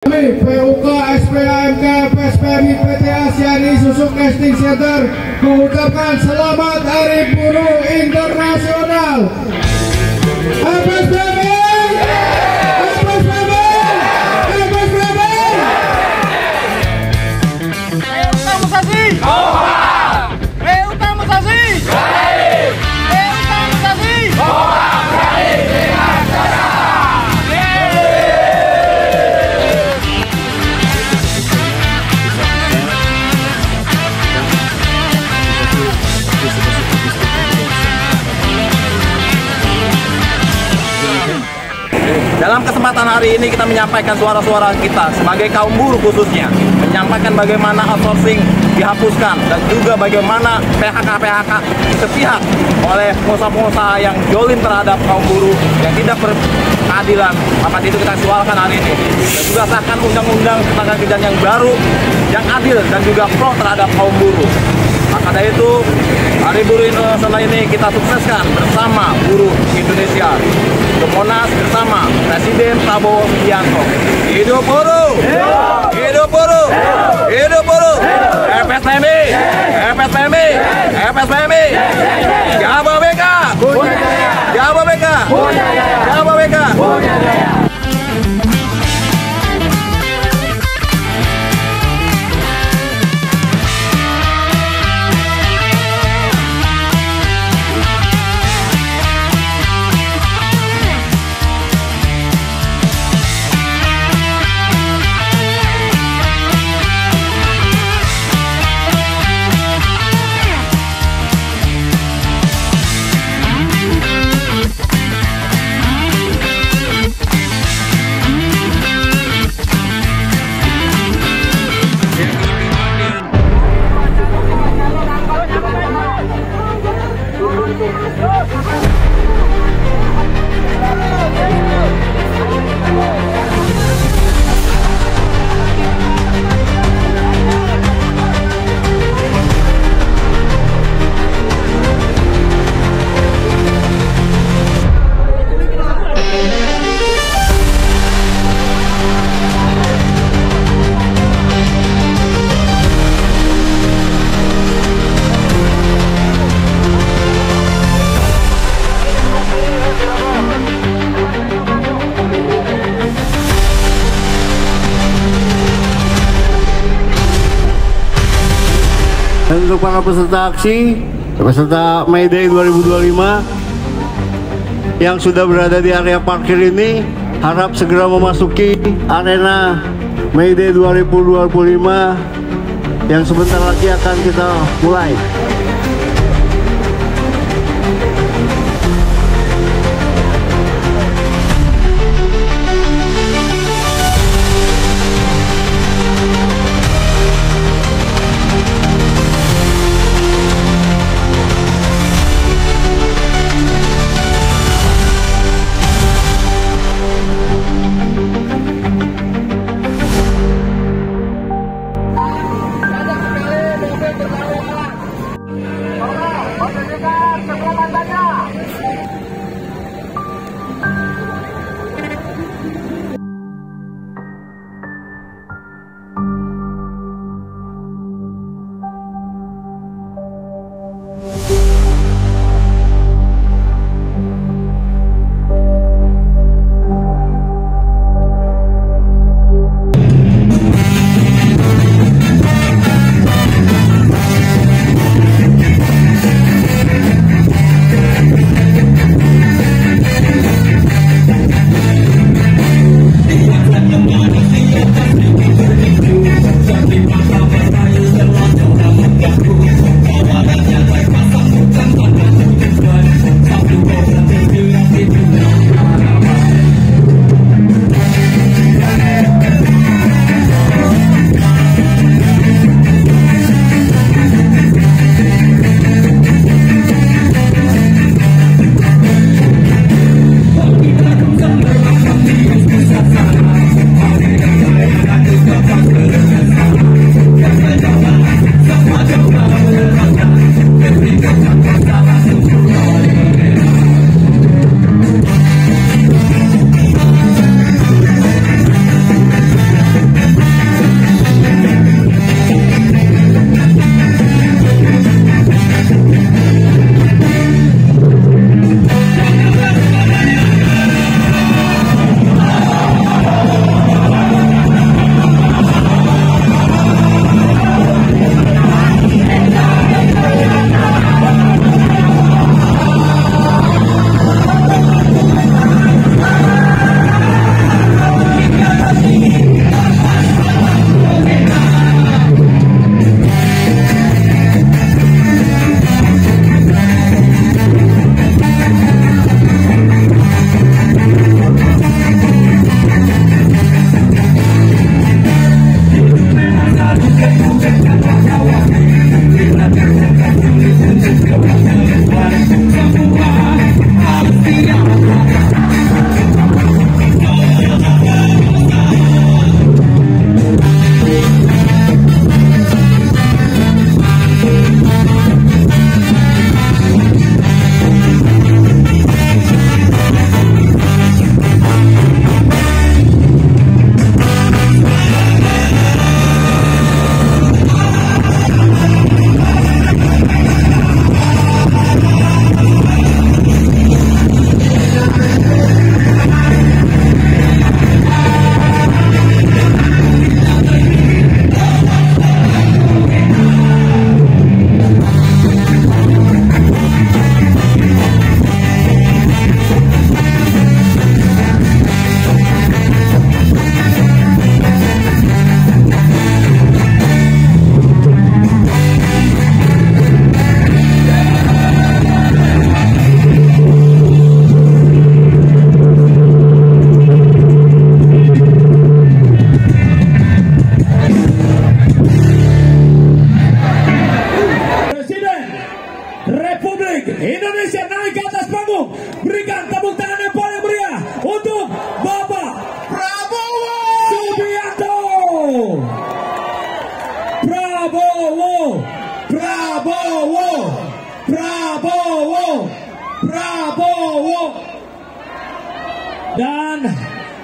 Kami PUK, SPAMK, PSPMI, PT Asyari, Susuk Casting Center mengucapkan selamat Hari Buruh Internasional. PSPMI, PSPMI, PSPMI. Musasi, Musasi, Dalam kesempatan hari ini kita menyampaikan suara-suara kita sebagai kaum buruh khususnya, menyampaikan bagaimana outsourcing dihapuskan dan juga bagaimana PHK sepihak oleh pengusaha-pengusaha yang jolim terhadap kaum buruh yang tidak berkeadilan. Maka itu kita suarakan hari ini dan juga sahkan undang-undang tenaga kerjaan yang baru, yang adil dan juga pro terhadap kaum buruh. Maka dari itu Hari Buruh Internasional ini kita sukseskan bersama buruh Indonesia ke Monas bersama Presiden Prabowo Subianto. Hidup buruh! Hidup buruh! Hidup buruh! FSPMI! FSPMI! FSPMI! Jababeka! Jababeka! Jababeka! Dan untuk para peserta aksi, peserta May Day 2025 yang sudah berada di area parkir ini, harap segera memasuki arena May Day 2025 yang sebentar lagi akan kita mulai.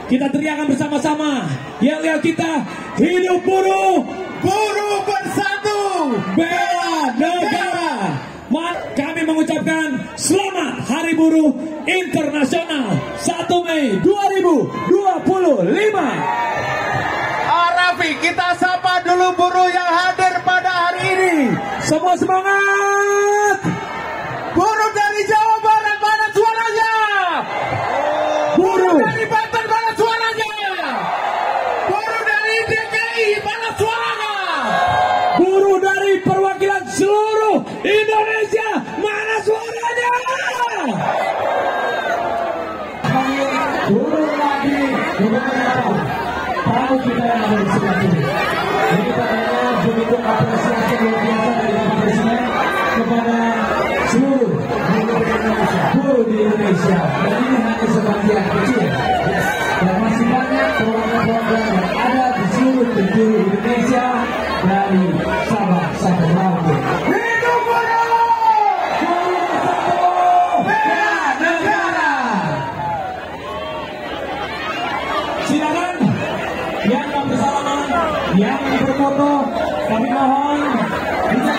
kita teriakan bersama-sama. Yel-yel kita, hidup buruh, buruh bersatu, bela negara. Kami mengucapkan selamat Hari Buruh Internasional 1 Mei 2025. Raffi, kita sapa dulu buruh yang hadir pada hari ini. Semua semangat. Buruh dari Jawa Barat, mana suaranya? Buruh dari Banten, mana suaranya? Buruh dari DKI, mana suaranya? Buruh dari perwakilan seluruh Indonesia, mana suaranya? Buruh lagi, tahu kita yang ada di sebelah sini. Ini katanya begitu apresiasi luar biasa dari Bapak Presiden kepada seluruh buruh di Indonesia. Dan ini hanya sebagian kecil. Dan masih banyak program-program yang ada di seluruh penjuru Indonesia dari Sabang sampai Merauke. Hidup buruh! Bela negara! Silakan yang bersalaman, yang berfoto, kami mohon bisa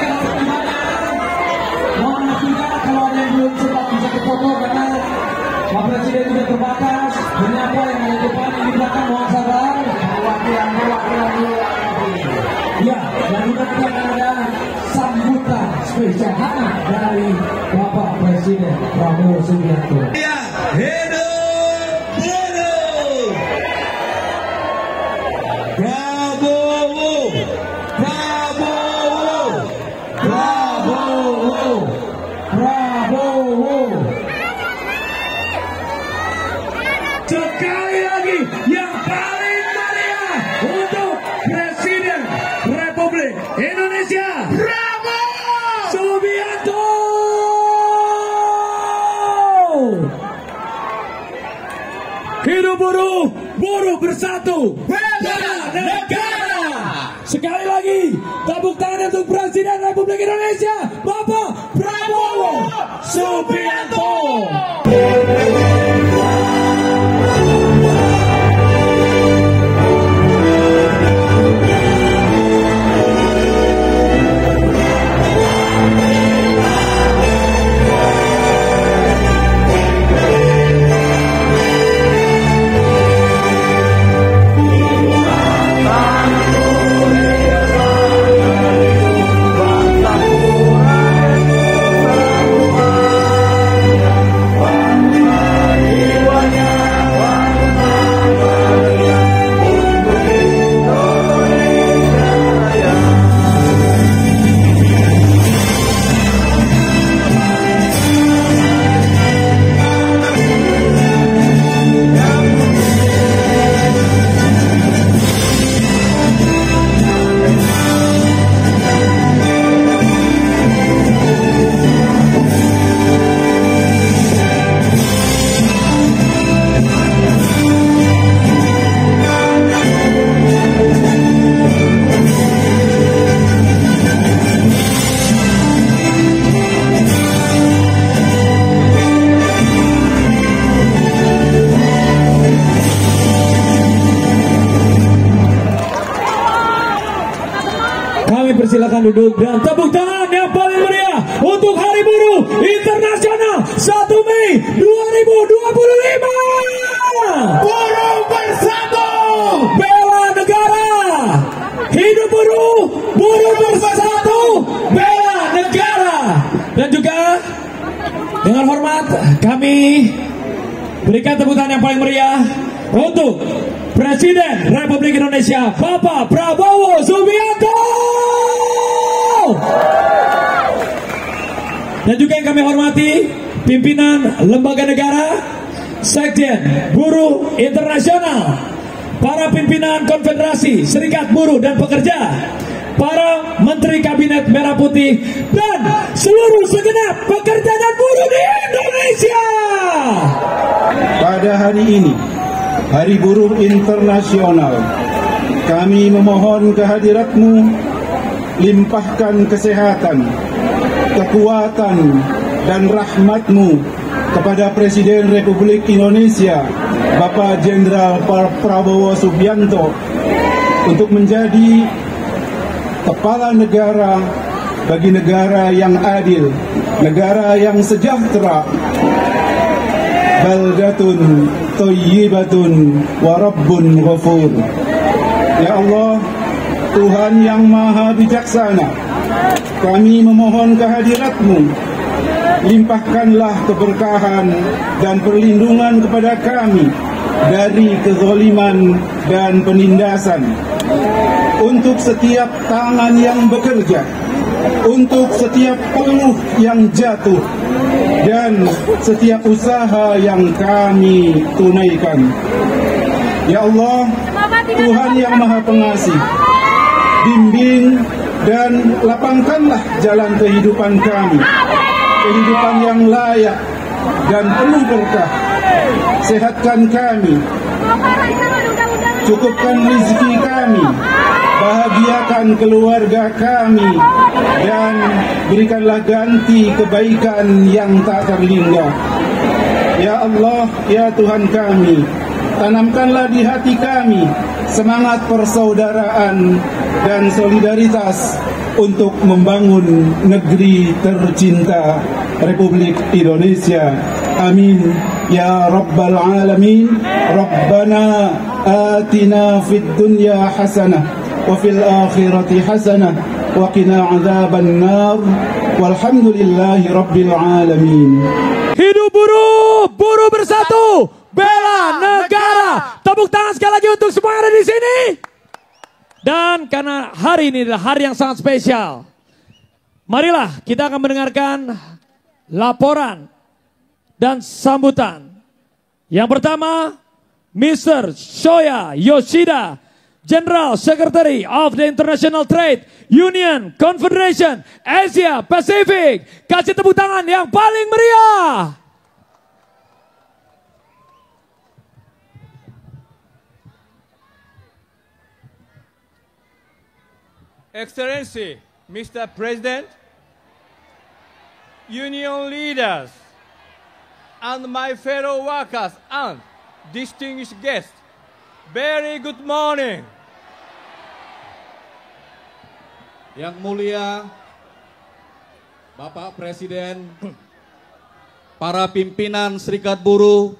mohon maaf juga kalau ada yang belum sempat bisa berfoto karena Pak Presiden juga terbatas. Menyapa yang ada di depan, yang di belakang mohon sabar. Perwakilan. Ya, dan juga kita akan ada sambutan spesial hangat dari Bapak Presiden Prabowo Subianto. Ya, hidup buruh! Prabowo! Prabowo! Prabowo, Prabowo. Sekali lagi yang paling meriah untuk Presiden Republik Indonesia Prabowo! Subianto. Hidup buruh, buruh bersatu, bela negara. Sekali lagi, tepuk tangan untuk Presiden Republik Indonesia, Bapak Prabowo Subianto. Silakan duduk dan tepuk tangan yang paling meriah untuk Hari Buruh Internasional 1 Mei 2025. Buruh bersatu! Bela negara. Hidup buruh, buruh bersatu, bela negara. Dan juga dengan hormat kami berikan tepuk tangan yang paling meriah untuk Presiden Republik Indonesia Bapak Prabowo Subianto. Dan juga yang kami hormati pimpinan lembaga negara, Sekjen Buruh Internasional, para pimpinan Konfederasi Serikat Buruh dan Pekerja, para Menteri Kabinet Merah Putih, dan seluruh segenap pekerja dan buruh di Indonesia. Pada hari ini, Hari Buruh Internasional, kami memohon kehadiratmu, limpahkan kesehatan, kekuatan, dan rahmatmu kepada Presiden Republik Indonesia Bapak Jenderal Prabowo Subianto untuk menjadi kepala negara bagi negara yang adil, negara yang sejahtera. Baldatun thayyibatun wa rabbun ghafur. Ya Allah, Tuhan yang maha bijaksana, kami memohon kehadirat-Mu. Limpahkanlah keberkahan dan perlindungan kepada kami dari kezaliman dan penindasan. Untuk setiap tangan yang bekerja, untuk setiap peluh yang jatuh, dan setiap usaha yang kami tunaikan. Ya Allah, Tuhan yang Maha Pengasih, bimbing dan lapangkanlah jalan kehidupan kami, kehidupan yang layak dan penuh berkah. Sehatkan kami, cukupkan rezeki kami, bahagiakan keluarga kami, dan berikanlah ganti kebaikan yang tak terhingga. Ya Allah, ya Tuhan kami, tanamkanlah di hati kami semangat persaudaraan dan solidaritas untuk membangun negeri tercinta Republik Indonesia. Amin ya rabbal alamin. Rabbana atina fid dunya hasanah wa fil akhirati hasanah wa qina adzaban nar. Walhamdulillahi rabbil alamin. Hidup buruh, buruh bersatu, bela negara. Tepuk tangan sekali lagi untuk semua yang ada di sini. Dan karena hari ini adalah hari yang sangat spesial, marilah kita akan mendengarkan laporan dan sambutan. Yang pertama, Mr. Shoya Yoshida, General Secretary of the International Trade Union Confederation Asia Pacific. Kasih tepuk tangan yang paling meriah. Excellency, Mr. President, union leaders, and my fellow workers and distinguished guests, very good morning. Yang mulia Bapak Presiden, para pimpinan Serikat Buruh,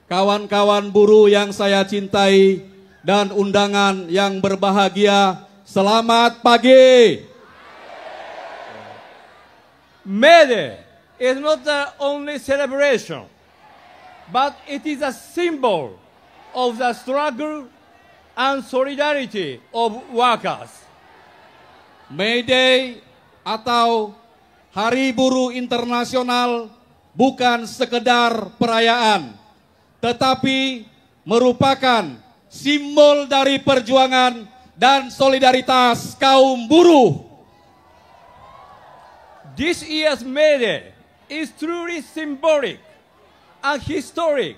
kawan-kawan buruh yang saya cintai, dan undangan yang berbahagia, selamat pagi. May Day is not the only celebration, but it is a symbol of the struggle and solidarity of workers. May Day atau Hari Buruh Internasional bukan sekedar perayaan, tetapi merupakan simbol dari perjuangan dan solidaritas kaum buruh. This year's May Day is truly symbolic and historic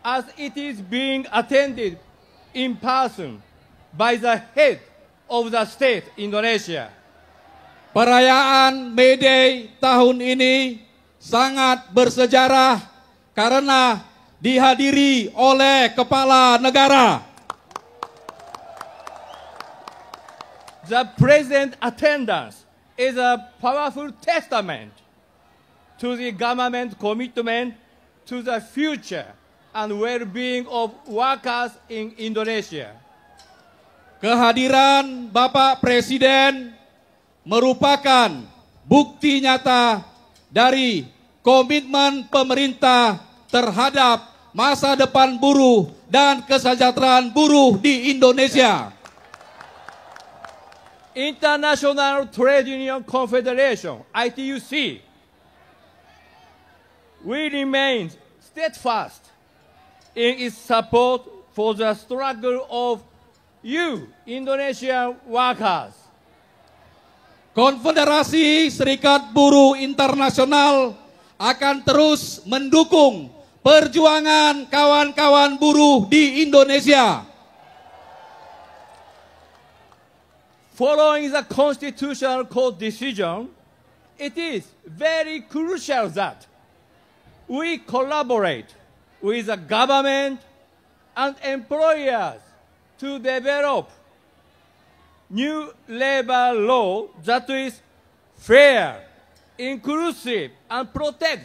as it is being attended in person by the head of the state Indonesia. Perayaan May Day tahun ini sangat bersejarah karena dihadiri oleh kepala negara. The present attendance is a powerful testament to the government commitment to the future and well-being of workers in Indonesia. Kehadiran Bapak Presiden merupakan bukti nyata dari komitmen pemerintah terhadap masa depan buruh dan kesejahteraan buruh di Indonesia. International Trade Union Confederation, ITUC, we remain steadfast in its support for the struggle of you, Indonesian workers. Konfederasi Serikat Buruh Internasional akan terus mendukung perjuangan kawan-kawan buruh di Indonesia. Following the Constitutional Court decision, it is very crucial that we collaborate with the government and employers to develop new labor law that is fair, inclusive, and protect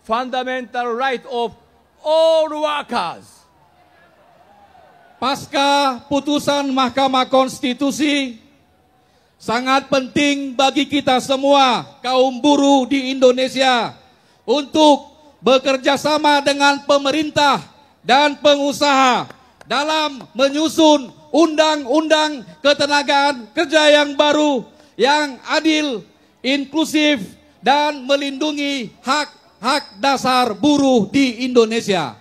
fundamental rights of all workers. Pasca putusan Mahkamah Konstitusi, sangat penting bagi kita semua kaum buruh di Indonesia untuk bekerja sama dengan pemerintah dan pengusaha dalam menyusun undang-undang ketenagaan kerja yang baru, yang adil, inklusif, dan melindungi hak-hak dasar buruh di Indonesia.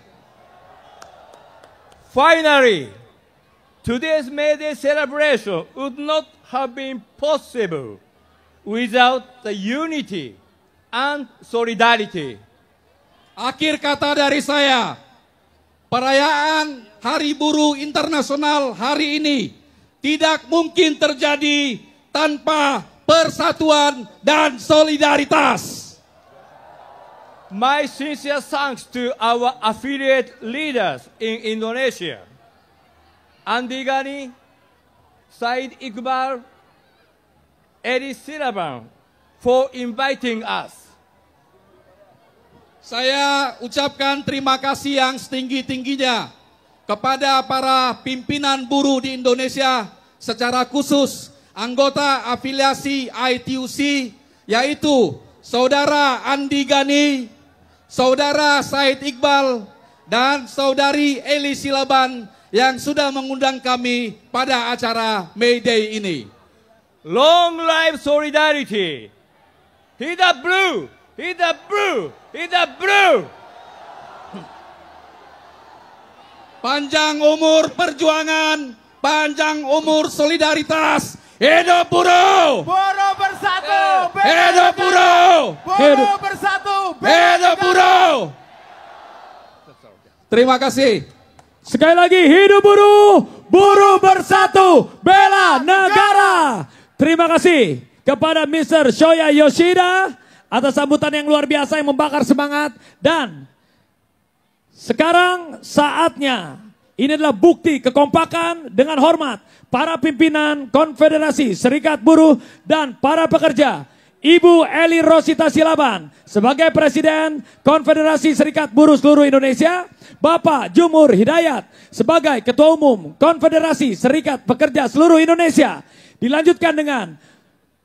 Finally, today's May Day celebration would not have been possible without the unity and solidarity. Akhir kata dari saya, perayaan Hari Buruh Internasional hari ini tidak mungkin terjadi tanpa persatuan dan solidaritas. My sincere thanks to our affiliate leaders in Indonesia, Andi Gani, Said Iqbal, Edi Silaban, for inviting us. Saya ucapkan terima kasih yang setinggi-tingginya kepada para pimpinan buruh di Indonesia, secara khusus anggota afiliasi ITUC, yaitu Saudara Andi Gani, Saudara Said Iqbal, dan Saudari Eli Silaban yang sudah mengundang kami pada acara May Day ini. Long life solidarity! Hit the blue! Hit the blue! Hit the blue! Panjang umur perjuangan, panjang umur solidaritas. Hidup buruh! Buruh bersatu! Hidup buruh! Buruh bersatu! Hidup buruh! Terima kasih. Sekali lagi, hidup buruh, buruh bersatu, bela negara. Terima kasih kepada Mr. Shoya Yoshida atas sambutan yang luar biasa yang membakar semangat. Dan sekarang saatnya, ini adalah bukti kekompakan dengan hormat para pimpinan Konfederasi Serikat Buruh dan para pekerja. Ibu Eli Rosita Silaban sebagai Presiden Konfederasi Serikat Buruh seluruh Indonesia, Bapak Jumur Hidayat sebagai Ketua Umum Konfederasi Serikat Pekerja seluruh Indonesia. Dilanjutkan dengan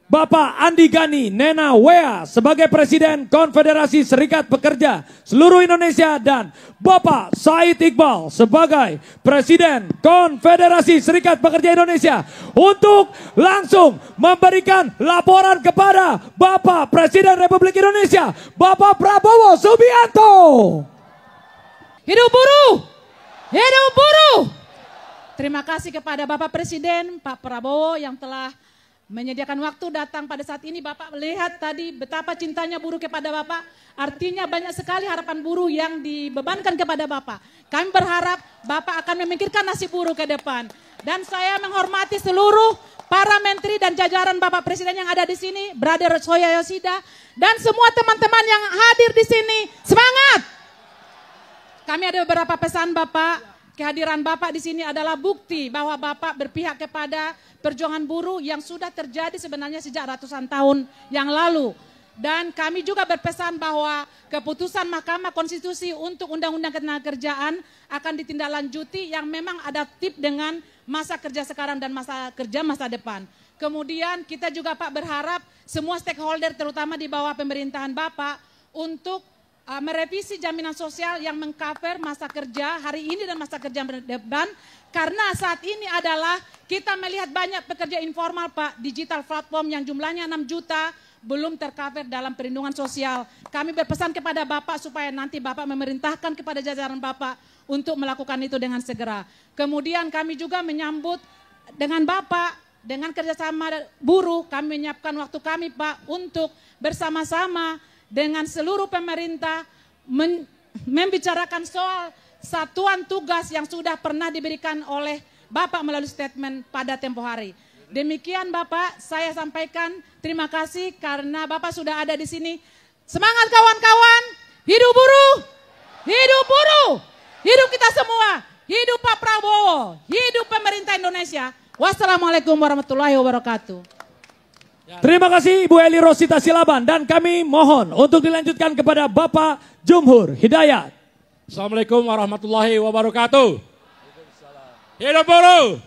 Bapak Andi Gani Nena Wea sebagai Presiden Konfederasi Serikat Pekerja seluruh Indonesia, dan Bapak Said Iqbal sebagai Presiden Konfederasi Serikat Pekerja Indonesia untuk langsung memberikan laporan kepada Bapak Presiden Republik Indonesia, Bapak Prabowo Subianto. Hidup buruh! Hidup buruh! Terima kasih kepada Bapak Presiden, Pak Prabowo yang telah menyediakan waktu datang pada saat ini. Bapak melihat tadi betapa cintanya buruh kepada Bapak. Artinya banyak sekali harapan buruh yang dibebankan kepada Bapak. Kami berharap Bapak akan memikirkan nasib buruh ke depan. Dan saya menghormati seluruh para menteri dan jajaran Bapak Presiden yang ada di sini, Brother Shoya Yoshida, dan semua teman-teman yang hadir di sini. Semangat! Kami ada beberapa pesan Bapak. Kehadiran Bapak di sini adalah bukti bahwa Bapak berpihak kepada perjuangan buruh yang sudah terjadi sebenarnya sejak ratusan tahun yang lalu. Dan kami juga berpesan bahwa keputusan Mahkamah Konstitusi untuk Undang-Undang Ketenagakerjaan akan ditindaklanjuti yang memang adaptif dengan masa kerja sekarang dan masa kerja masa depan. Kemudian kita juga Pak berharap semua stakeholder terutama di bawah pemerintahan Bapak untuk merevisi jaminan sosial yang mengcover masa kerja hari ini dan masa kerja depan, karena saat ini adalah kita melihat banyak pekerja informal Pak, digital platform yang jumlahnya 6 juta belum tercover dalam perlindungan sosial. Kami berpesan kepada Bapak supaya nanti Bapak memerintahkan kepada jajaran Bapak untuk melakukan itu dengan segera. Kemudian kami juga menyambut dengan Bapak, dengan kerjasama buruh, kami menyiapkan waktu kami Pak untuk bersama-sama dengan seluruh pemerintah membicarakan soal satuan tugas yang sudah pernah diberikan oleh Bapak melalui statement pada tempo hari. Demikian Bapak, saya sampaikan terima kasih karena Bapak sudah ada di sini. Semangat kawan-kawan, hidup buruh, hidup buruh, hidup kita semua, hidup Pak Prabowo, hidup pemerintah Indonesia. Wassalamualaikum warahmatullahi wabarakatuh. Terima kasih Ibu Eli Rosita Silaban, dan kami mohon untuk dilanjutkan kepada Bapak Jumhur Hidayat. Assalamualaikum warahmatullahi wabarakatuh. Hidup buruh.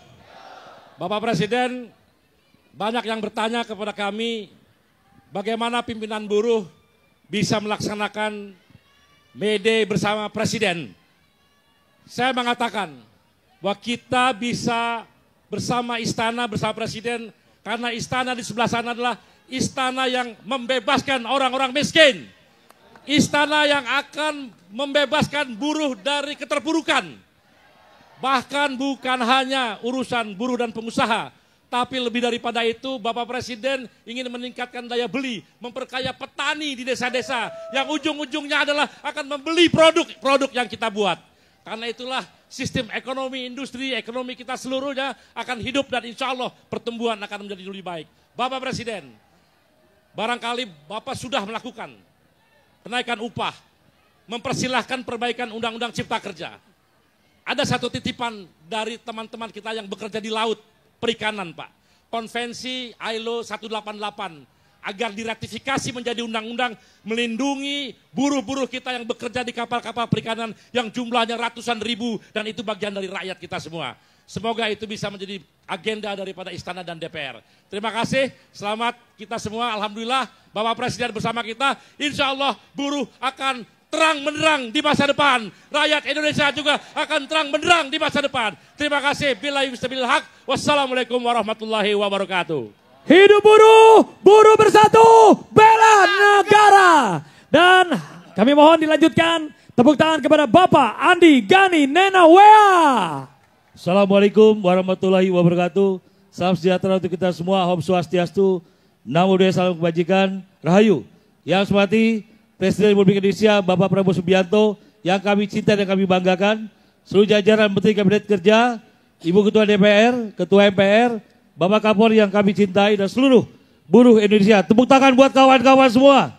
Bapak Presiden, banyak yang bertanya kepada kami bagaimana pimpinan buruh bisa melaksanakan May Day bersama Presiden. Saya mengatakan bahwa kita bisa bersama istana, bersama Presiden, karena istana di sebelah sana adalah istana yang membebaskan orang-orang miskin. Istana yang akan membebaskan buruh dari keterpurukan. Bahkan bukan hanya urusan buruh dan pengusaha, tapi lebih daripada itu Bapak Presiden ingin meningkatkan daya beli, memperkaya petani di desa-desa yang ujung-ujungnya adalah akan membeli produk yang kita buat. Karena itulah sistem ekonomi, industri, ekonomi kita seluruhnya akan hidup dan insya Allah pertumbuhan akan menjadi lebih baik. Bapak Presiden, barangkali Bapak sudah melakukan kenaikan upah, mempersilahkan perbaikan Undang-Undang Cipta Kerja. Ada satu titipan dari teman-teman kita yang bekerja di laut perikanan, Pak. Konvensi ILO 188 agar diratifikasi menjadi undang-undang melindungi buruh-buruh kita yang bekerja di kapal-kapal perikanan yang jumlahnya ratusan ribu dan itu bagian dari rakyat kita semua. Semoga itu bisa menjadi agenda daripada Istana dan DPR. Terima kasih, selamat kita semua. Alhamdulillah Bapak Presiden bersama kita. Insya Allah buruh akan terang benderang di masa depan. Rakyat Indonesia juga akan terang benderang di masa depan. Terima kasih. Billahi wastafil haq. Wassalamualaikum warahmatullahi wabarakatuh. Hidup buruh, buruh bersatu, bela negara. Dan kami mohon dilanjutkan tepuk tangan kepada Bapak Andi Gani Nenawea. Assalamualaikum warahmatullahi wabarakatuh. Salam sejahtera untuk kita semua. Om Swastiastu, Namo Buddhaya, salam kebajikan, Rahayu. Yang semati Presiden Republik Indonesia Bapak Prabowo Subianto yang kami cinta dan kami banggakan, seluruh jajaran Menteri Kabinet Kerja, Ibu Ketua DPR, Ketua MPR, Bapak Kapolri yang kami cintai dan seluruh buruh Indonesia. Tepuk tangan buat kawan-kawan semua.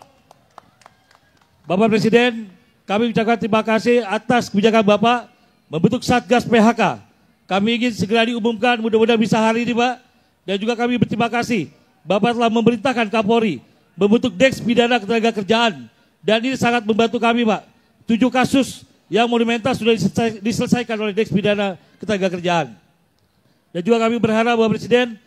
Bapak Presiden, kami ucapkan terima kasih atas kebijakan Bapak membentuk Satgas PHK. Kami ingin segera diumumkan, mudah-mudahan bisa hari ini Pak. Dan juga kami berterima kasih Bapak telah memerintahkan Kapolri membentuk Deks Pidana Ketenagakerjaan. Dan ini sangat membantu kami Pak. 7 kasus yang monumental sudah diselesaikan oleh Deks Pidana Ketenagakerjaan. Dan juga kami berharap Bapak Presiden,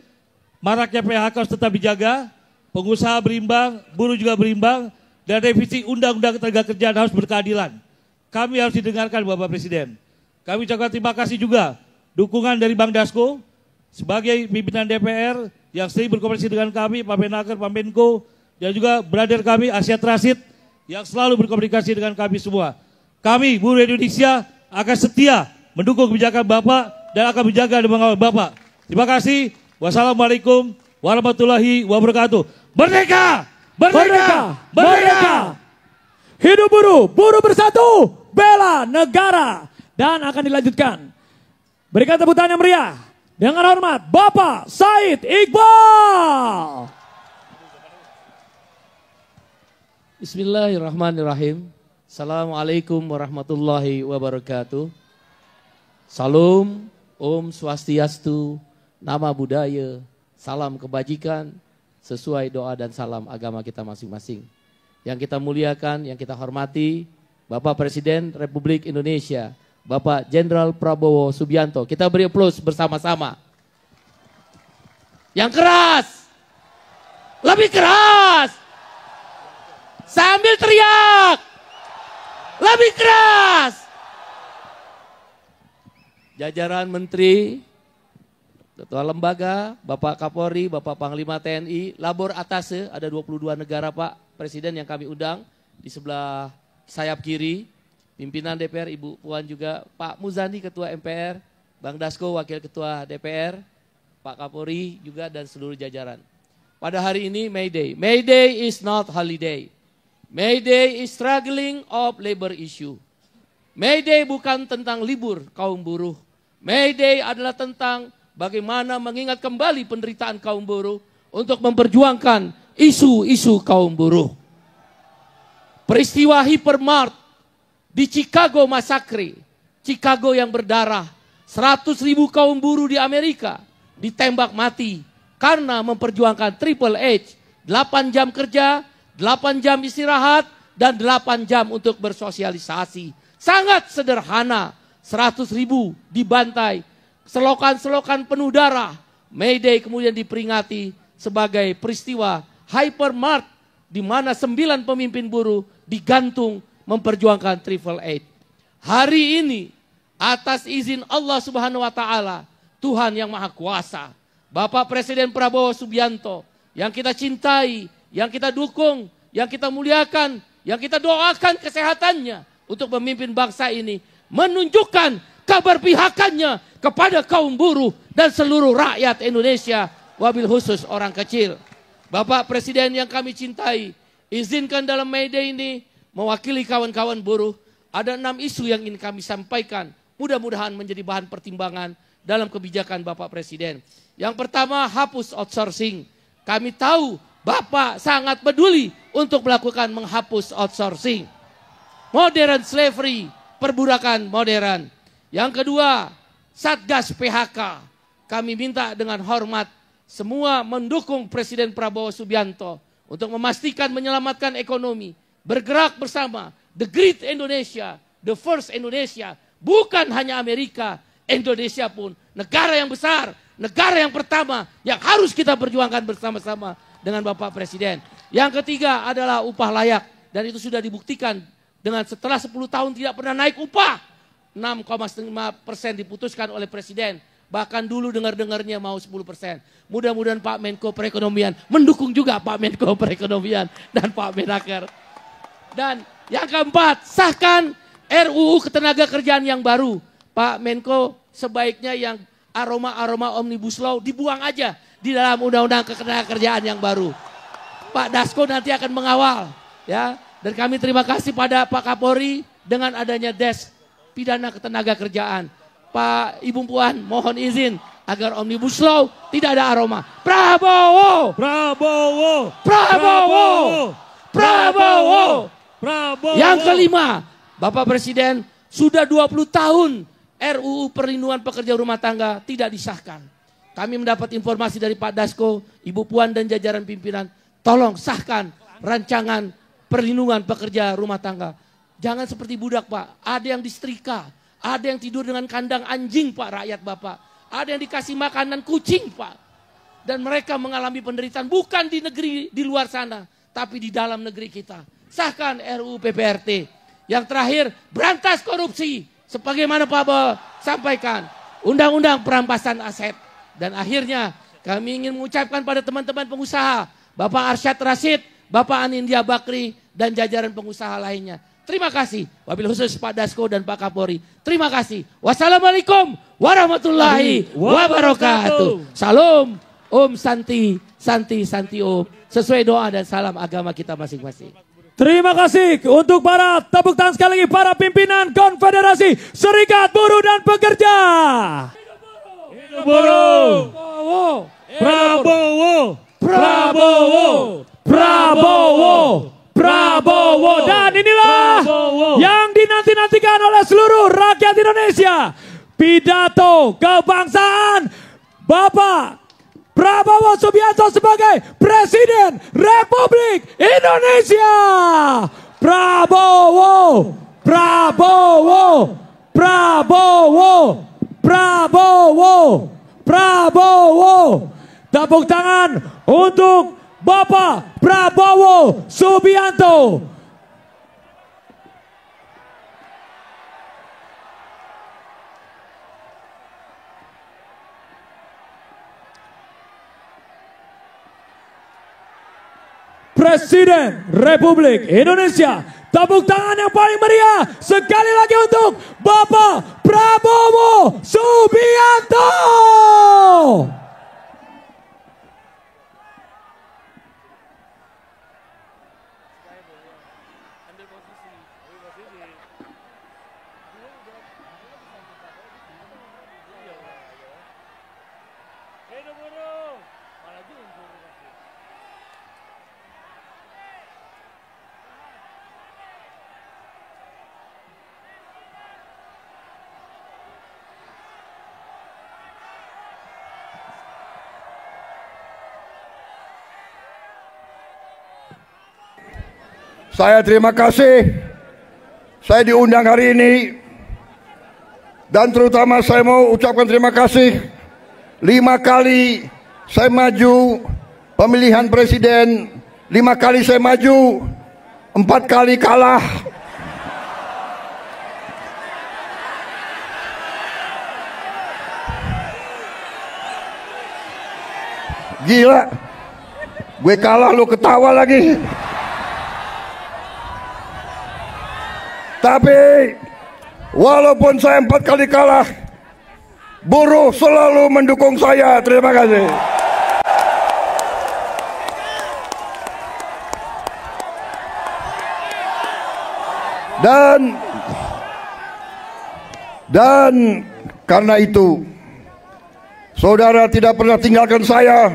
maraknya PHK harus tetap dijaga, pengusaha berimbang, buruh juga berimbang, dan revisi Undang-Undang Ketenagakerjaan harus berkeadilan. Kami harus didengarkan Bapak Presiden. Kami ucapkan terima kasih juga dukungan dari Bang Dasko sebagai pimpinan DPR yang sering berkomunikasi dengan kami, Pak Menaker, Pak Menko, dan juga brother kami Asia Transit yang selalu berkomunikasi dengan kami semua. Kami buruh Indonesia akan setia mendukung kebijakan Bapak dan akan menjaga dan mengawal Bapak. Terima kasih. Wassalamualaikum warahmatullahi wabarakatuh. Merdeka! Merdeka! Merdeka! Hidup buruh, buruh bersatu, bela negara. Dan akan dilanjutkan. Berikan tepuk tangan yang meriah. Dengan hormat Bapak Said Iqbal. Bismillahirrahmanirrahim. Assalamualaikum warahmatullahi wabarakatuh. Salam, Om Swastiastu, Nama Budaya, salam kebajikan, sesuai doa dan salam agama kita masing-masing. Yang kita muliakan, yang kita hormati, Bapak Presiden Republik Indonesia, Bapak Jenderal Prabowo Subianto. Kita beri aplaus bersama-sama. Yang keras, lebih keras. Sambil teriak, lebih keras. Jajaran Menteri, Ketua Lembaga, Bapak Kapolri, Bapak Panglima TNI, Labor Atase, ada 22 negara Pak Presiden yang kami undang. Di sebelah sayap kiri, pimpinan DPR Ibu Puan juga, Pak Muzani Ketua MPR, Bang Dasko Wakil Ketua DPR, Pak Kapolri juga dan seluruh jajaran. Pada hari ini May Day. May Day is not holiday. May Day is struggling of labor issue. May Day bukan tentang libur kaum buruh. May Day adalah tentang bagaimana mengingat kembali penderitaan kaum buruh untuk memperjuangkan isu-isu kaum buruh. Peristiwa Hypermart di Chicago Massacre, Chicago yang berdarah, 100.000 kaum buruh di Amerika ditembak mati karena memperjuangkan Triple H, 8 jam kerja, 8 jam istirahat, dan 8 jam untuk bersosialisasi. Sangat sederhana, 100.000 dibantai, selokan-selokan penuh darah. May Day kemudian diperingati sebagai peristiwa Hypermart, di mana 9 pemimpin buruh digantung memperjuangkan Triple H. Hari ini, atas izin Allah Subhanahu wa Ta'ala, Tuhan yang Maha Kuasa, Bapak Presiden Prabowo Subianto, yang kita cintai, yang kita dukung, yang kita muliakan, yang kita doakan kesehatannya untuk memimpin bangsa ini, menunjukkan keberpihakannya kepada kaum buruh dan seluruh rakyat Indonesia, wabil khusus orang kecil. Bapak Presiden yang kami cintai, izinkan dalam May Day ini mewakili kawan-kawan buruh, ada 6 isu yang ingin kami sampaikan, mudah-mudahan menjadi bahan pertimbangan dalam kebijakan Bapak Presiden. Yang pertama, hapus outsourcing. Kami tahu Bapak sangat peduli untuk melakukan menghapus outsourcing. Modern slavery, perbudakan modern. Yang kedua, Satgas PHK. Kami minta dengan hormat semua mendukung Presiden Prabowo Subianto untuk memastikan menyelamatkan ekonomi. Bergerak bersama, the great Indonesia, the first Indonesia. Bukan hanya Amerika, Indonesia pun negara yang besar, negara yang pertama yang harus kita perjuangkan bersama-sama dengan Bapak Presiden. Yang ketiga adalah upah layak, dan itu sudah dibuktikan dengan setelah 10 tahun tidak pernah naik upah. 6,5% diputuskan oleh Presiden. Bahkan dulu dengar-dengarnya mau 10%. Mudah-mudahan Pak Menko Perekonomian mendukung juga Pak Menko Perekonomian dan Pak Menaker. Dan yang keempat, sahkan RUU Ketenagakerjaan yang baru. Pak Menko, sebaiknya yang aroma-aroma Omnibus Law dibuang aja di dalam Undang-Undang Ketenagakerjaan yang baru. Pak Dasko nanti akan mengawal, ya. Dan kami terima kasih pada Pak Kapolri dengan adanya Desk Pidana Ketenagakerjaan. Pak Ibu Puan, mohon izin agar Omnibus Law tidak ada aroma. Prabowo! Prabowo! Prabowo! Prabowo! Prabowo! Yang kelima, Bapak Presiden, sudah 20 tahun RUU Perlindungan Pekerja Rumah Tangga tidak disahkan. Kami mendapat informasi dari Pak Dasko, Ibu Puan dan jajaran pimpinan, tolong sahkan rancangan perlindungan pekerja rumah tangga. Jangan seperti budak, Pak. Ada yang disetrika, ada yang tidur dengan kandang anjing, Pak, rakyat Bapak. Ada yang dikasih makanan kucing, Pak. Dan mereka mengalami penderitaan bukan di negeri di luar sana, tapi di dalam negeri kita. Sahkan RUU PPRT. Yang terakhir, berantas korupsi. Sebagaimana Pak Bawa sampaikan, Undang-Undang Perampasan Aset. Dan akhirnya kami ingin mengucapkan pada teman-teman pengusaha, Bapak Arsyad Rashid, Bapak Anindya Bakri, dan jajaran pengusaha lainnya. Terima kasih, wabil khusus Pak Dasko dan Pak Kapolri. Terima kasih. Wassalamualaikum warahmatullahi wabarakatuh. Salam, Om Santi, Santi, Santi Om. Sesuai doa dan salam agama kita masing-masing. Terima kasih untuk para tepuk tangan sekali lagi para pimpinan Konfederasi Serikat Buruh dan Pekerja. Hidup buruh. Prabowo. Prabowo. Prabowo. Prabowo. Dan inilah yang dinanti-nantikan oleh seluruh rakyat Indonesia. Pidato kebangsaan Bapak Prabowo Subianto sebagai Presiden Republik Indonesia. Prabowo, Prabowo, Prabowo, Prabowo, Prabowo. Tepuk tangan untuk Bapak Prabowo Subianto. Presiden Republik Indonesia. Tepuk tangan yang paling meriah sekali lagi untuk Bapak Prabowo Subianto. Saya terima kasih saya diundang hari ini, dan terutama saya mau ucapkan terima kasih 5 kali saya maju pemilihan presiden, 5 kali saya maju, 4 kali kalah. Gila, gue kalah lu ketawa lagi. Tapi walaupun saya 4 kali kalah, buruh selalu mendukung saya. Terima kasih. Dan karena itu, saudara tidak pernah tinggalkan saya.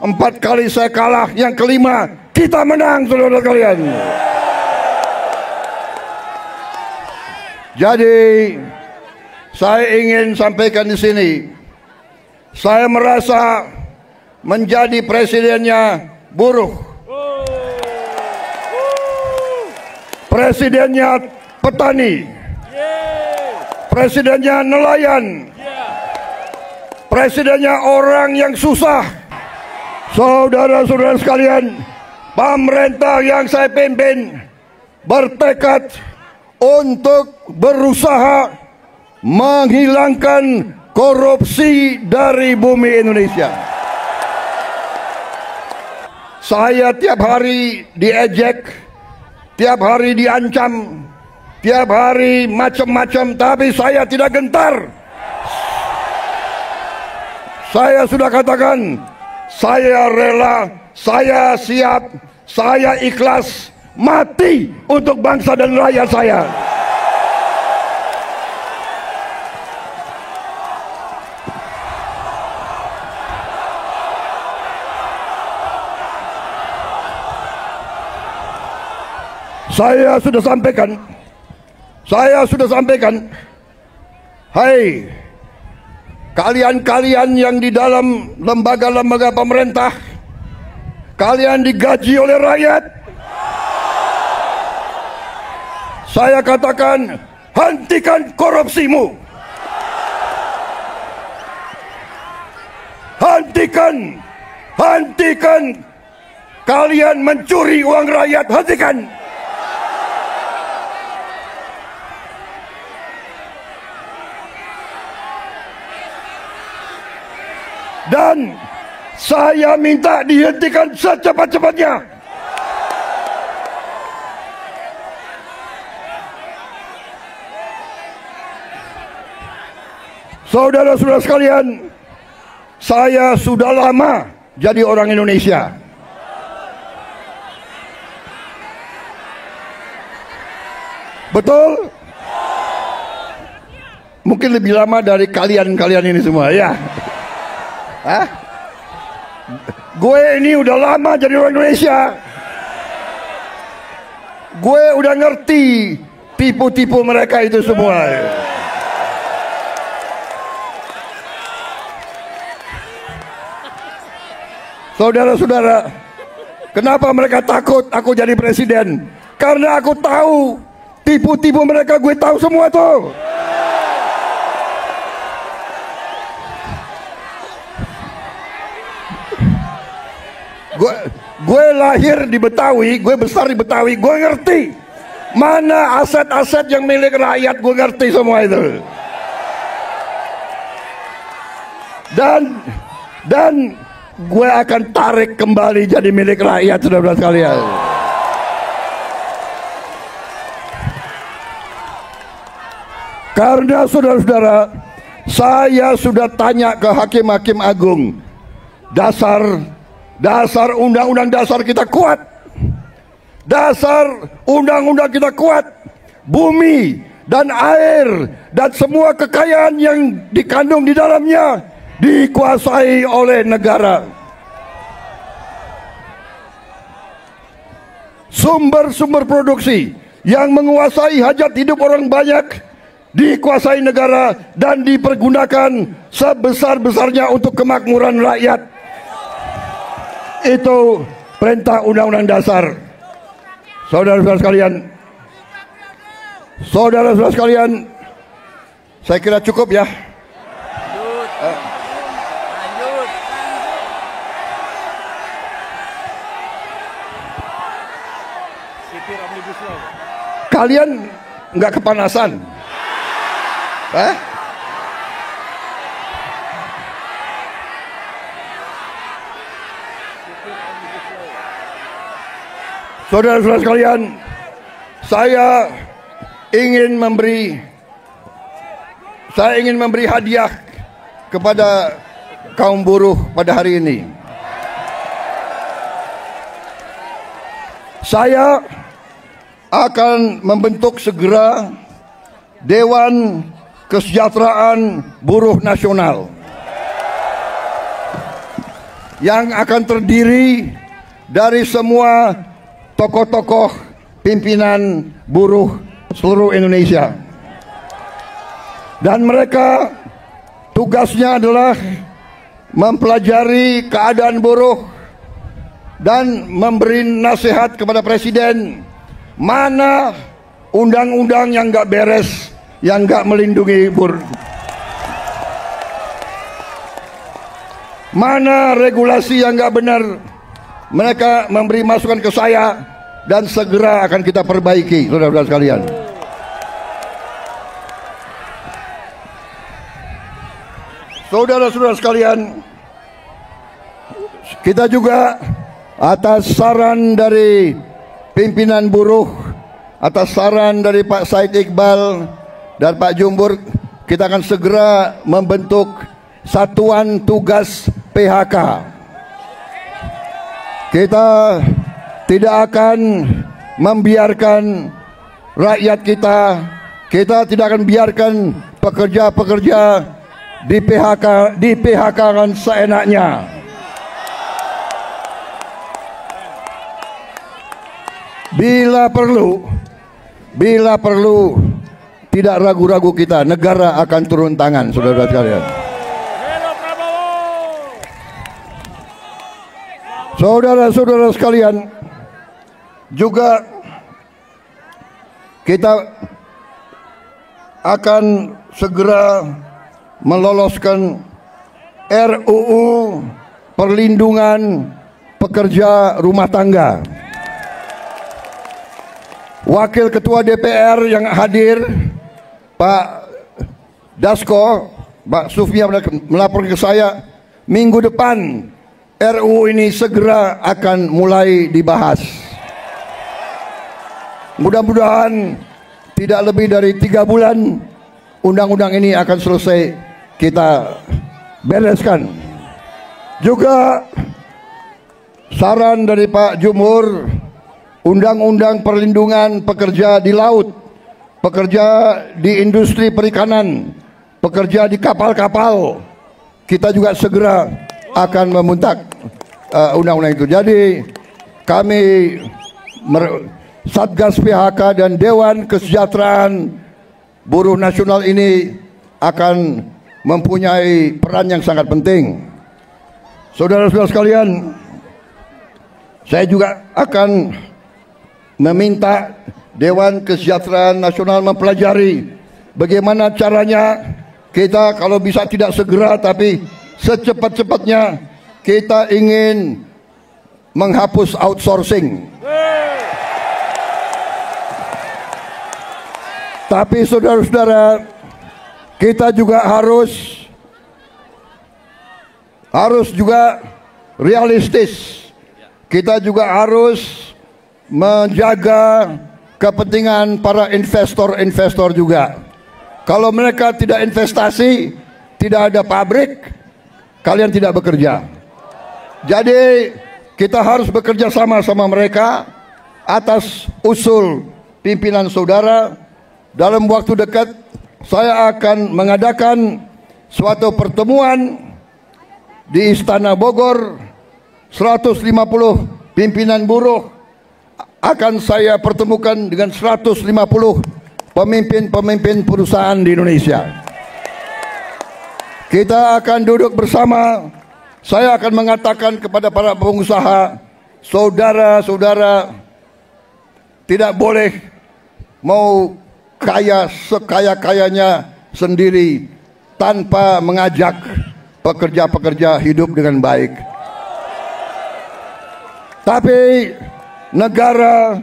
4 kali saya kalah, yang kelima kita menang, saudara kalian. Jadi saya ingin sampaikan di sini, saya merasa menjadi presidennya buruh, presidennya petani, presidennya nelayan, presidennya orang yang susah. Saudara-saudara sekalian, pemerintah yang saya pimpin bertekad untuk berusaha menghilangkan korupsi dari bumi Indonesia. Saya tiap hari diejek, tiap hari diancam, tiap hari macam-macam, tapi saya tidak gentar. Saya sudah katakan, saya rela, saya siap, saya ikhlas mati untuk bangsa dan rakyat saya. Saya sudah sampaikan, hai kalian-kalian yang di dalam lembaga-lembaga pemerintah, kalian digaji oleh rakyat. Saya katakan, hentikan korupsimu. Hentikan kalian mencuri uang rakyat, hentikan. Dan saya minta dihentikan secepat-cepatnya. Saudara-saudara sekalian, saya sudah lama jadi orang Indonesia. Betul? Mungkin lebih lama dari kalian-kalian ini semua, ya. Hah? Gue ini udah lama jadi orang Indonesia. Gue udah ngerti tipu-tipu mereka itu semua. Saudara-saudara, kenapa mereka takut aku jadi presiden? Karena aku tahu tipu-tipu mereka, gue tahu semua tuh. Gue lahir di Betawi, gue besar di Betawi, gue ngerti mana aset-aset yang milik rakyat, gue ngerti semua itu. Dan gue akan tarik kembali jadi milik rakyat, saudara-saudara sekalian. Karena saudara-saudara, saya sudah tanya ke hakim-hakim agung, dasar undang-undang dasar kita kuat, dasar undang-undang kita kuat, bumi dan air dan semua kekayaan yang dikandung di dalamnya dikuasai oleh negara. Sumber-sumber produksi yang menguasai hajat hidup orang banyak dikuasai negara dan dipergunakan sebesar-besarnya untuk kemakmuran rakyat. Itu perintah undang-undang dasar. Saudara-saudara sekalian, saya kira cukup ya. Kalian nggak kepanasan? Saudara-saudara sekalian, saya ingin memberi hadiah kepada kaum buruh pada hari ini. Saya akan membentuk segera Dewan Kesejahteraan Buruh Nasional yang akan terdiri dari semua tokoh-tokoh pimpinan buruh seluruh Indonesia. Dan mereka tugasnya adalah mempelajari keadaan buruh dan memberi nasihat kepada Presiden mana undang-undang yang nggak beres, yang nggak melindungi buruh, mana regulasi yang nggak benar. Mereka memberi masukan ke saya dan segera akan kita perbaiki, saudara-saudara sekalian. Saudara-saudara sekalian, kita juga atas saran dari pimpinan buruh, atas saran dari Pak Said Iqbal dan Pak Jumbur, kita akan segera membentuk Satuan Tugas PHK. Kita tidak akan membiarkan rakyat kita tidak akan biarkan pekerja-pekerja di PHK-kan seenaknya. Bila perlu, tidak ragu-ragu kita, negara akan turun tangan, saudara sekalian. Saudara-saudara sekalian, juga kita akan segera meloloskan RUU Perlindungan Pekerja Rumah Tangga. Wakil Ketua DPR yang hadir, Pak Dasko, Pak Sufmi melaporkan ke saya, minggu depan RUU ini segera akan mulai dibahas. Mudah-mudahan tidak lebih dari 3 bulan undang-undang ini akan selesai kita bereskan. Juga saran dari Pak Jumhur, undang-undang perlindungan pekerja di laut, pekerja di industri perikanan, pekerja di kapal-kapal, kita juga segera akan membentuk undang-undang itu. Jadi kami Satgas PHK dan Dewan Kesejahteraan Buruh Nasional ini akan mempunyai peran yang sangat penting. Saudara-saudara sekalian, saya juga akan meminta Dewan Kesejahteraan Nasional mempelajari bagaimana caranya kita kalau bisa tidak segera tapi secepat-cepatnya kita ingin menghapus outsourcing. Tapi saudara-saudara, kita juga harus juga realistis. Kita juga harus menjaga kepentingan para investor juga. Kalau mereka tidak investasi, tidak ada pabrik, kalian tidak bekerja. Jadi kita harus bekerja sama mereka atas usul pimpinan saudara. Dalam waktu dekat saya akan mengadakan suatu pertemuan di Istana Bogor. 150 pimpinan buruh akan saya pertemukan dengan 150 pemimpin-pemimpin perusahaan di Indonesia. Kita akan duduk bersama. Saya akan mengatakan kepada para pengusaha, saudara-saudara, tidak boleh mau kaya sekaya-kayanya sendiri tanpa mengajak pekerja-pekerja hidup dengan baik. Tapi negara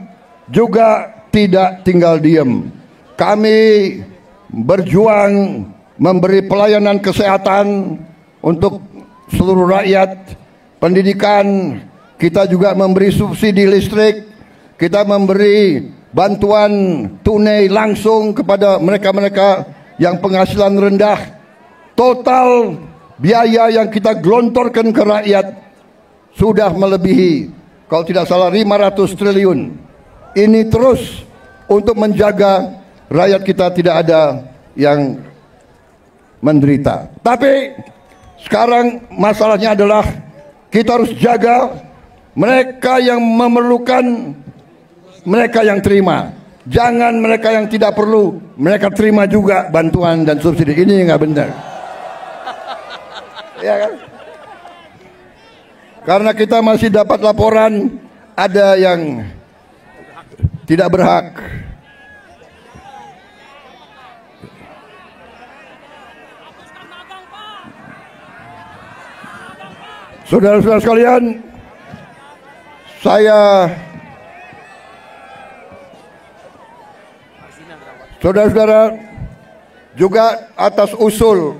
juga tidak tinggal diam. Kami berjuang memberi pelayanan kesehatan untuk seluruh rakyat, pendidikan, kita juga memberi subsidi listrik, kita memberi bantuan tunai langsung kepada mereka-mereka yang penghasilan rendah. Total biaya yang kita gelontorkan ke rakyat sudah melebihi, kalau tidak salah, 500 triliun. Ini terus untuk menjaga rakyat kita tidak ada yang menderita. Tapi sekarang masalahnya adalah kita harus jaga mereka yang memerlukan, mereka yang terima. Jangan mereka yang tidak perlu, mereka terima juga bantuan dan subsidi. Ini nggak benar. Ya kan? Karena kita masih dapat laporan ada yang tidak berhak. Saudara-saudara sekalian, saudara-saudara, juga atas usul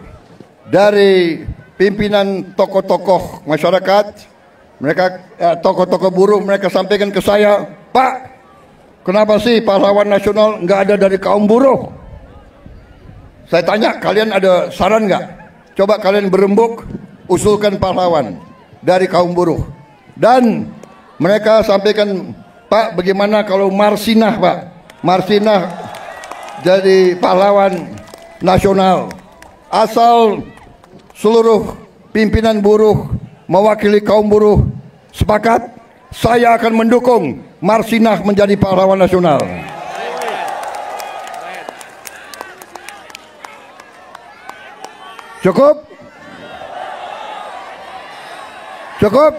dari pimpinan tokoh-tokoh masyarakat, mereka tokoh-tokoh buruh, mereka sampaikan ke saya, Pak, kenapa sih pahlawan nasional nggak ada dari kaum buruh? Saya tanya, kalian ada saran nggak? Coba kalian berembuk, usulkan pahlawan dari kaum buruh. Dan mereka sampaikan, Pak, bagaimana kalau Marsinah, Pak? Marsinah jadi pahlawan nasional. Asal seluruh pimpinan buruh mewakili kaum buruh sepakat, saya akan mendukung Marsinah menjadi pahlawan nasional. Cukup? Cukup?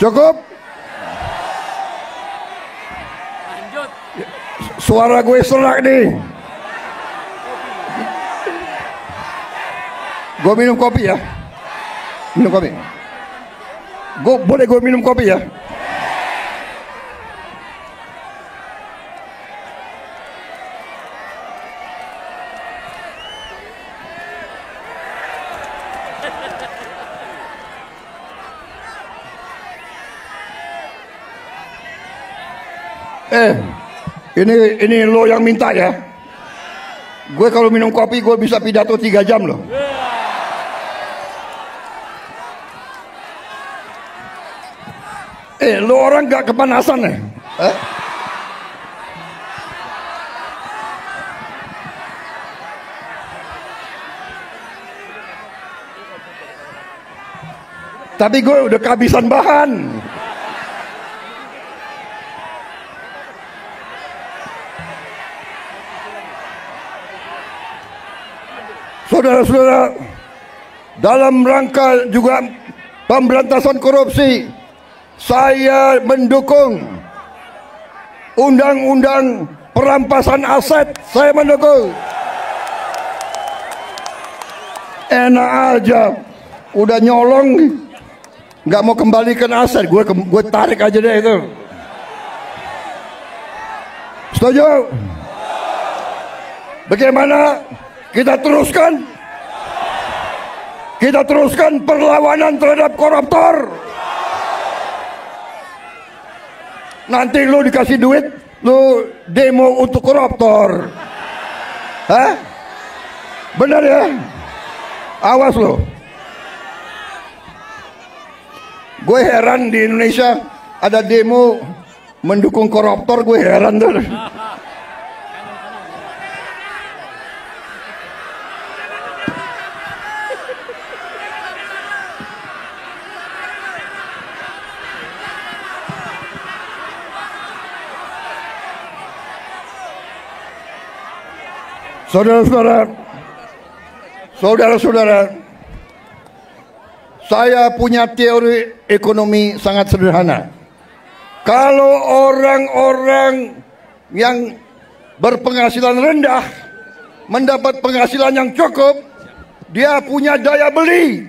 Cukup? Suara gue serak nih. Gue minum kopi ya. Minum kopi. Boleh gue minum kopi ya? Ini lo yang minta ya. Gue kalau minum kopi gue bisa pidato 3 jam loh. Lo orang gak kepanasan ya? Tapi gue udah kehabisan bahan. Saudara-saudara, dalam rangka juga pemberantasan korupsi, saya mendukung undang-undang perampasan aset. Saya mendukung. Enak aja, udah nyolong, nggak mau kembalikan aset, gue tarik aja deh itu. Setuju? Bagaimana? Kita teruskan perlawanan terhadap koruptor. Nanti lu dikasih duit, lu demo untuk koruptor. Hah? Benar ya? Awas lu. Gue heran di Indonesia ada demo mendukung koruptor, gue heran tuh. Saudara-saudara, saya punya teori ekonomi sangat sederhana. Kalau orang-orang yang berpenghasilan rendah mendapat penghasilan yang cukup, dia punya daya beli.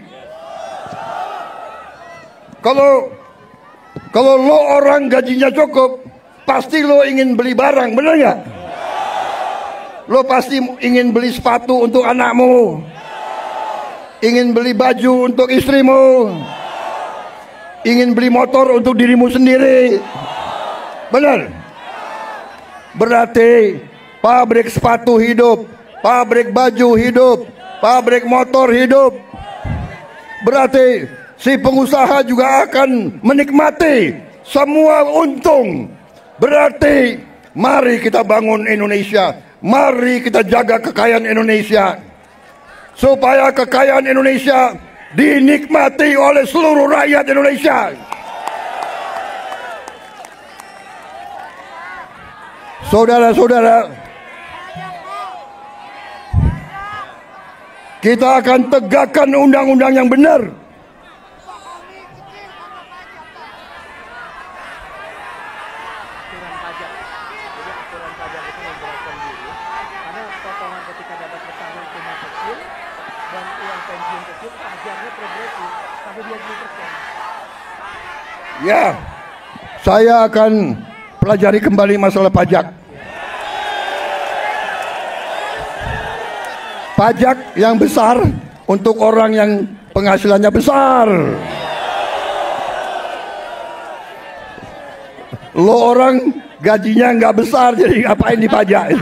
Kalau lo orang gajinya cukup, pasti lo ingin beli barang, benar nggak? Lo pasti ingin beli sepatu untuk anakmu, ingin beli baju untuk istrimu, ingin beli motor untuk dirimu sendiri, benar? Berarti pabrik sepatu hidup, pabrik baju hidup, pabrik motor hidup. Berarti si pengusaha juga akan menikmati semua untung. Berarti mari kita bangun Indonesia, mari kita jaga kekayaan Indonesia, supaya kekayaan Indonesia dinikmati oleh seluruh rakyat Indonesia. Saudara-saudara, kita akan tegakkan undang-undang yang benar. Ya, saya akan pelajari kembali masalah pajak. Pajak yang besar untuk orang yang penghasilannya besar. Lo orang gajinya nggak besar, jadi ngapain dipajak?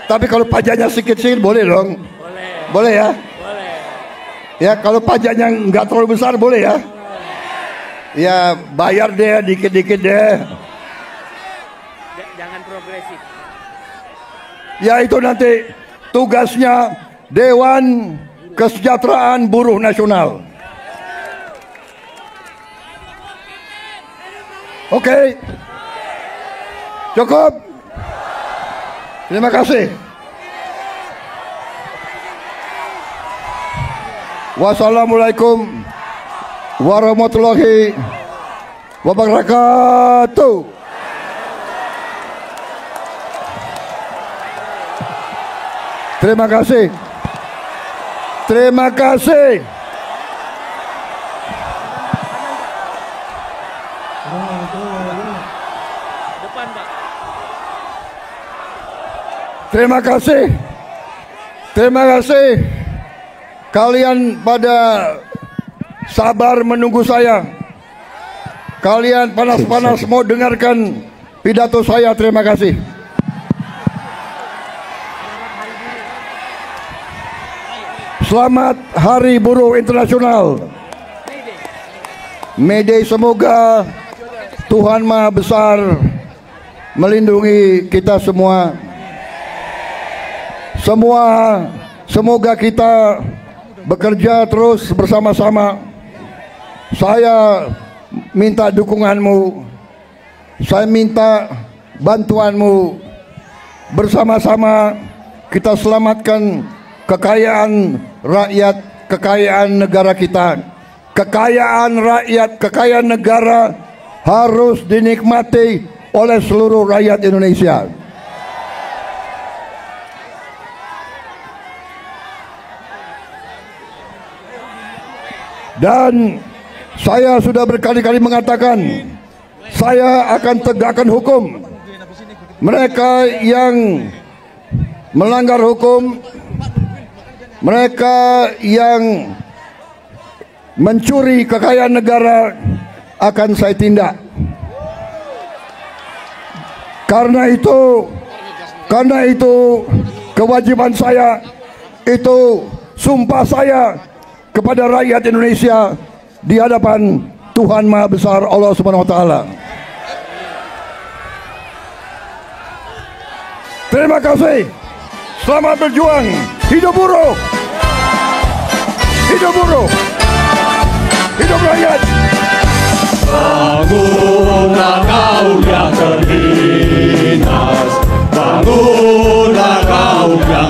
Tapi kalau pajaknya sedikit-sedikit boleh dong. Boleh ya. Ya, kalau pajaknya nggak terlalu besar boleh ya. Ya, bayar deh dikit-dikit deh. Jangan progresif. Ya, itu nanti tugasnya Dewan Kesejahteraan Buruh Nasional. Oke. Cukup. Terima kasih. Wassalamualaikum warahmatullahi wabarakatuh. Terima kasih. Terima kasih. Terima kasih. Terima kasih. Kalian pada sabar menunggu saya. Kalian panas-panas mau dengarkan pidato saya. Terima kasih. Selamat Hari Buruh Internasional. May Day, semoga Tuhan Maha Besar melindungi kita semua. Semoga kita bekerja terus bersama-sama. Saya minta dukunganmu, saya minta bantuanmu. Bersama-sama kita selamatkan kekayaan rakyat, kekayaan negara kita. Kekayaan rakyat, kekayaan negara harus dinikmati oleh seluruh rakyat Indonesia. Dan saya sudah berkali-kali mengatakan, saya akan tegakkan hukum. Mereka yang melanggar hukum, mereka yang mencuri kekayaan negara akan saya tindak. Karena itu kewajiban saya, itu sumpah saya kepada rakyat Indonesia di hadapan Tuhan Maha Besar Allah Subhanahu wa taala. Terima kasih. Selamat berjuang. Hidup buruh. Hidup buruh. Hidup rakyat. Bangunlah kaum yang terhina, bangunlah kaum yang